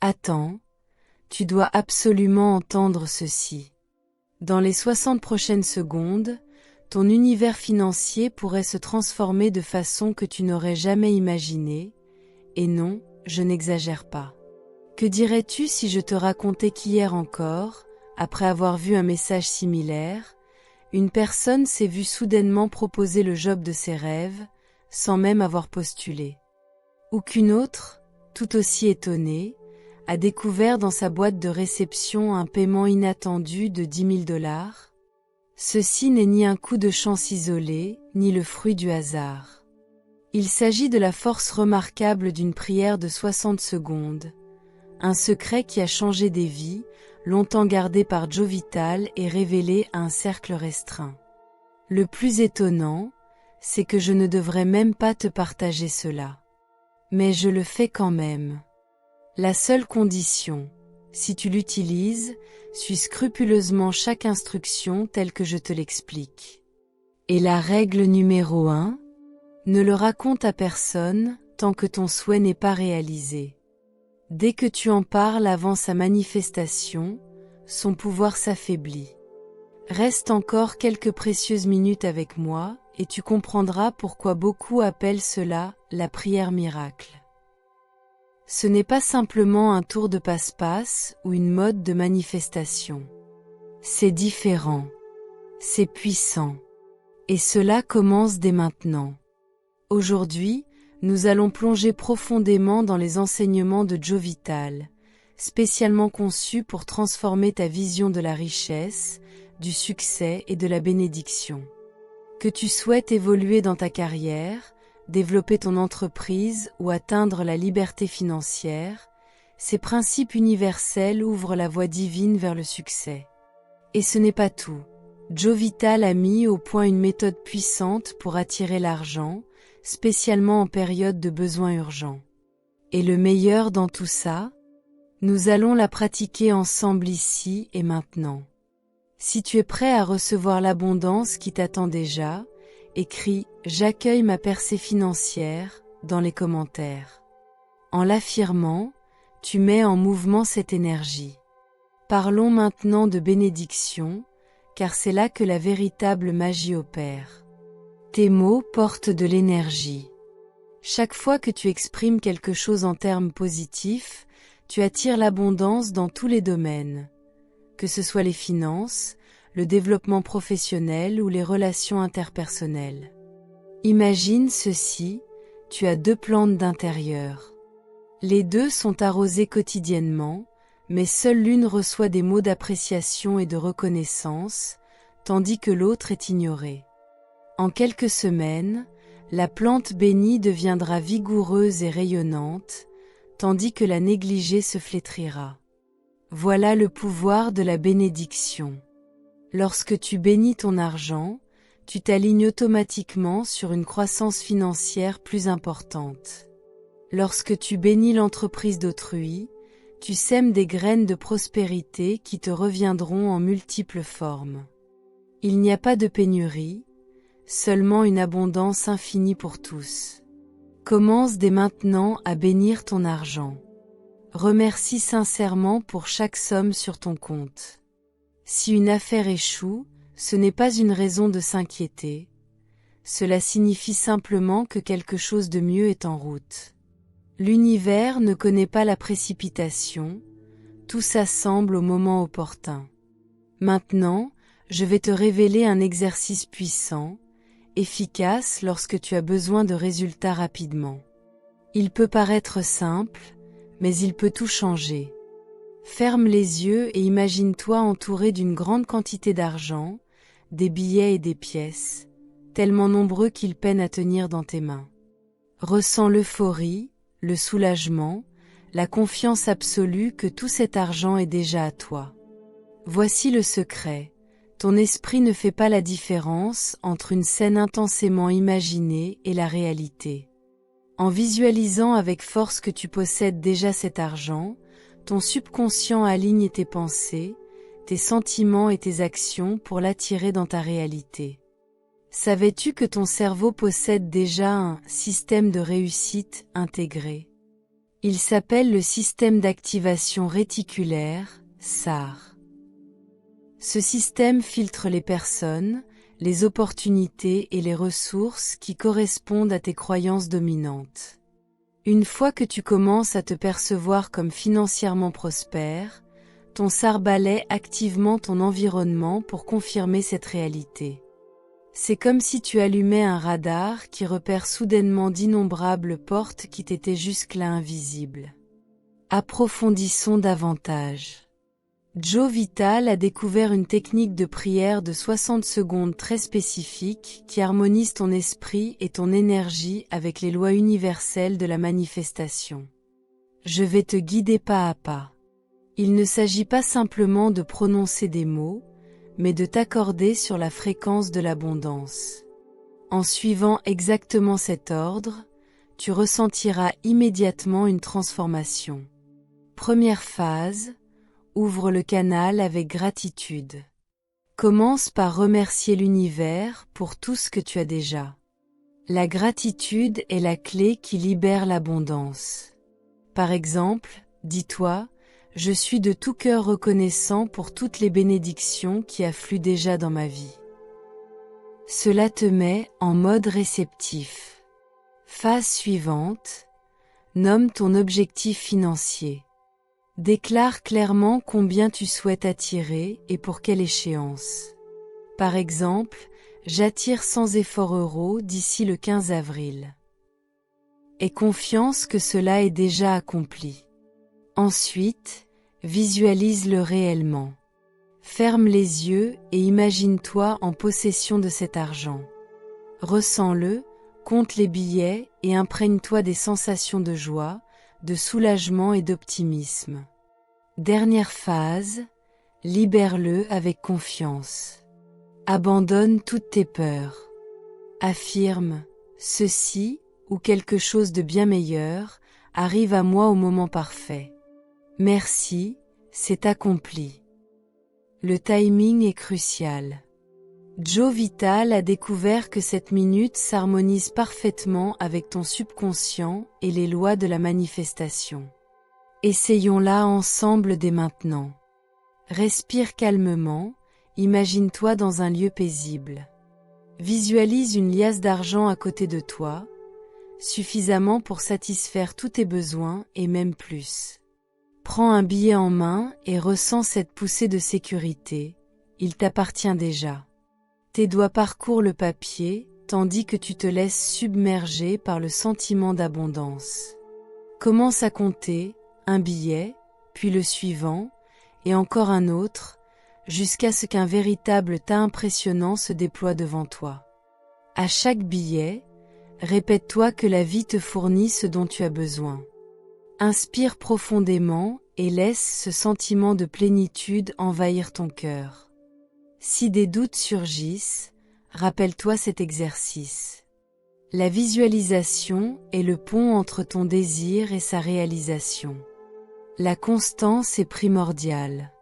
Attends, tu dois absolument entendre ceci. Dans les 60 prochaines secondes, ton univers financier pourrait se transformer de façon que tu n'aurais jamais imaginée, et non, je n'exagère pas. Que dirais-tu si je te racontais qu'hier encore, après avoir vu un message similaire, une personne s'est vue soudainement proposer le job de ses rêves, sans même avoir postulé? Ou qu'une autre, tout aussi étonnée, a découvert dans sa boîte de réception un paiement inattendu de 10 000 $? Ceci n'est ni un coup de chance isolé, ni le fruit du hasard. Il s'agit de la force remarquable d'une prière de 60 secondes, un secret qui a changé des vies, longtemps gardé par Joe Vital et révélé à un cercle restreint. Le plus étonnant, c'est que je ne devrais même pas te partager cela. Mais je le fais quand même. La seule condition, si tu l'utilises, suis scrupuleusement chaque instruction telle que je te l'explique. Et la règle numéro 1, ne le raconte à personne tant que ton souhait n'est pas réalisé. Dès que tu en parles avant sa manifestation, son pouvoir s'affaiblit. Reste encore quelques précieuses minutes avec moi et tu comprendras pourquoi beaucoup appellent cela la prière miracle. Ce n'est pas simplement un tour de passe-passe ou une mode de manifestation. C'est différent. C'est puissant. Et cela commence dès maintenant. Aujourd'hui, nous allons plonger profondément dans les enseignements de Joe Vital, spécialement conçus pour transformer ta vision de la richesse, du succès et de la bénédiction. Que tu souhaites évoluer dans ta carrière, développer ton entreprise ou atteindre la liberté financière, ces principes universels ouvrent la voie divine vers le succès. Et ce n'est pas tout. Joe Vital a mis au point une méthode puissante pour attirer l'argent, spécialement en période de besoin urgent. Et le meilleur dans tout ça, nous allons la pratiquer ensemble ici et maintenant. Si tu es prêt à recevoir l'abondance qui t'attend déjà, écris « J'accueille ma percée financière » dans les commentaires. En l'affirmant, tu mets en mouvement cette énergie. Parlons maintenant de bénédiction, car c'est là que la véritable magie opère. Tes mots portent de l'énergie. Chaque fois que tu exprimes quelque chose en termes positifs, tu attires l'abondance dans tous les domaines. Que ce soit les finances, le développement professionnel ou les relations interpersonnelles. Imagine ceci, tu as 2 plantes d'intérieur. Les 2 sont arrosées quotidiennement, mais seule l'une reçoit des mots d'appréciation et de reconnaissance, tandis que l'autre est ignorée. En quelques semaines, la plante bénie deviendra vigoureuse et rayonnante, tandis que la négligée se flétrira. Voilà le pouvoir de la bénédiction. Lorsque tu bénis ton argent, tu t'alignes automatiquement sur une croissance financière plus importante. Lorsque tu bénis l'entreprise d'autrui, tu sèmes des graines de prospérité qui te reviendront en multiples formes. Il n'y a pas de pénurie, seulement une abondance infinie pour tous. Commence dès maintenant à bénir ton argent. Remercie sincèrement pour chaque somme sur ton compte. Si une affaire échoue, ce n'est pas une raison de s'inquiéter. Cela signifie simplement que quelque chose de mieux est en route. L'univers ne connaît pas la précipitation, tout s'assemble au moment opportun. Maintenant, je vais te révéler un exercice puissant, efficace lorsque tu as besoin de résultats rapidement. Il peut paraître simple, mais il peut tout changer. Ferme les yeux et imagine-toi entouré d'une grande quantité d'argent, des billets et des pièces, tellement nombreux qu'ils peinent à tenir dans tes mains. Ressens l'euphorie, le soulagement, la confiance absolue que tout cet argent est déjà à toi. Voici le secret. Ton esprit ne fait pas la différence entre une scène intensément imaginée et la réalité. En visualisant avec force que tu possèdes déjà cet argent, ton subconscient aligne tes pensées, tes sentiments et tes actions pour l'attirer dans ta réalité. Savais-tu que ton cerveau possède déjà un système de réussite intégré? Il s'appelle le système d'activation réticulaire, SAR. Ce système filtre les personnes, les opportunités et les ressources qui correspondent à tes croyances dominantes. Une fois que tu commences à te percevoir comme financièrement prospère, ton SAR balaie activement ton environnement pour confirmer cette réalité. C'est comme si tu allumais un radar qui repère soudainement d'innombrables portes qui t'étaient jusque-là invisibles. Approfondissons davantage. Joe Vital a découvert une technique de prière de 60 secondes très spécifique qui harmonise ton esprit et ton énergie avec les lois universelles de la manifestation. Je vais te guider pas à pas. Il ne s'agit pas simplement de prononcer des mots, mais de t'accorder sur la fréquence de l'abondance. En suivant exactement cet ordre, tu ressentiras immédiatement une transformation. Première phase, ouvre le canal avec gratitude. Commence par remercier l'univers pour tout ce que tu as déjà. La gratitude est la clé qui libère l'abondance. Par exemple, dis-toi, je suis de tout cœur reconnaissant pour toutes les bénédictions qui affluent déjà dans ma vie. Cela te met en mode réceptif. Phase suivante, nomme ton objectif financier. Déclare clairement combien tu souhaites attirer et pour quelle échéance. Par exemple, j'attire 100 efforts euros d'ici le 15 avril. Aie confiance que cela est déjà accompli. Ensuite, visualise-le réellement. Ferme les yeux et imagine-toi en possession de cet argent. Ressens-le, compte les billets et imprègne-toi des sensations de joie, de soulagement et d'optimisme. Dernière phase, libère-le avec confiance. Abandonne toutes tes peurs. Affirme, ceci, ou quelque chose de bien meilleur, arrive à moi au moment parfait. Merci, c'est accompli. Le timing est crucial. Joe Vital a découvert que cette minute s'harmonise parfaitement avec ton subconscient et les lois de la manifestation. Essayons-la ensemble dès maintenant. Respire calmement, imagine-toi dans un lieu paisible. Visualise une liasse d'argent à côté de toi, suffisamment pour satisfaire tous tes besoins et même plus. Prends un billet en main et ressens cette poussée de sécurité, il t'appartient déjà. Tes doigts parcourent le papier, tandis que tu te laisses submerger par le sentiment d'abondance. Commence à compter, un billet, puis le suivant, et encore un autre, jusqu'à ce qu'un véritable tas impressionnant se déploie devant toi. À chaque billet, répète-toi que la vie te fournit ce dont tu as besoin. Inspire profondément et laisse ce sentiment de plénitude envahir ton cœur. Si des doutes surgissent, rappelle-toi cet exercice. La visualisation est le pont entre ton désir et sa réalisation. La constance est primordiale.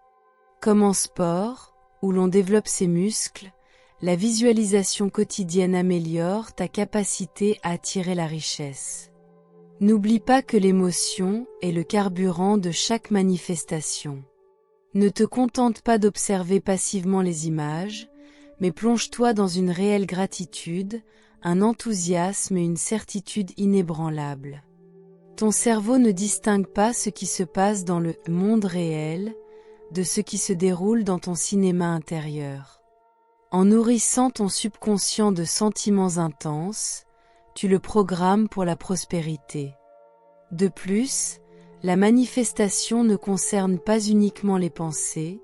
Comme en sport, où l'on développe ses muscles, la visualisation quotidienne améliore ta capacité à attirer la richesse. N'oublie pas que l'émotion est le carburant de chaque manifestation. Ne te contente pas d'observer passivement les images, mais plonge-toi dans une réelle gratitude, un enthousiasme et une certitude inébranlables. Ton cerveau ne distingue pas ce qui se passe dans le monde réel de ce qui se déroule dans ton cinéma intérieur. En nourrissant ton subconscient de sentiments intenses, tu le programmes pour la prospérité. De plus, la manifestation ne concerne pas uniquement les pensées,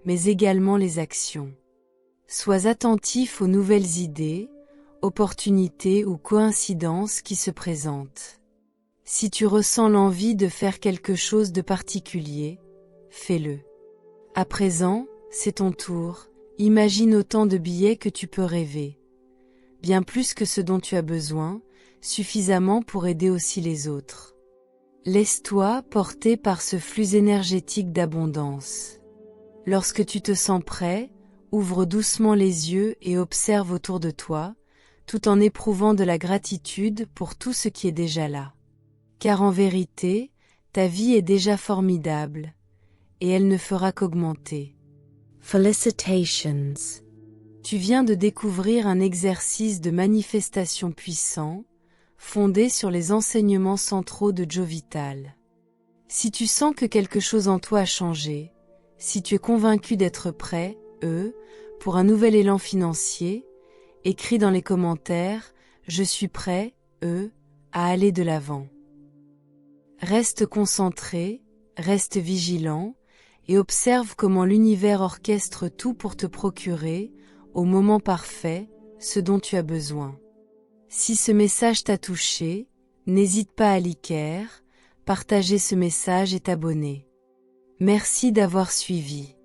mais également les actions. Sois attentif aux nouvelles idées, opportunités ou coïncidences qui se présentent. Si tu ressens l'envie de faire quelque chose de particulier, fais-le. À présent, c'est ton tour, imagine autant de billets que tu peux rêver. Bien plus que ce dont tu as besoin, suffisamment pour aider aussi les autres. Laisse-toi porter par ce flux énergétique d'abondance. Lorsque tu te sens prêt, ouvre doucement les yeux et observe autour de toi, tout en éprouvant de la gratitude pour tout ce qui est déjà là. Car en vérité, Ta vie est déjà formidable, et elle ne fera qu'augmenter. Felicitations. Tu viens de découvrir un exercice de manifestation puissant, fondé sur les enseignements centraux de Joe Vital. Si tu sens que quelque chose en toi a changé, si tu es convaincu d'être prêt, pour un nouvel élan financier, écris dans les commentaires « Je suis prêt, à aller de l'avant ». Reste concentré, reste vigilant, et observe comment l'univers orchestre tout pour te procurer, au moment parfait, ce dont tu as besoin. Si ce message t'a touché, n'hésite pas à liker, partager ce message et t'abonner. Merci d'avoir suivi.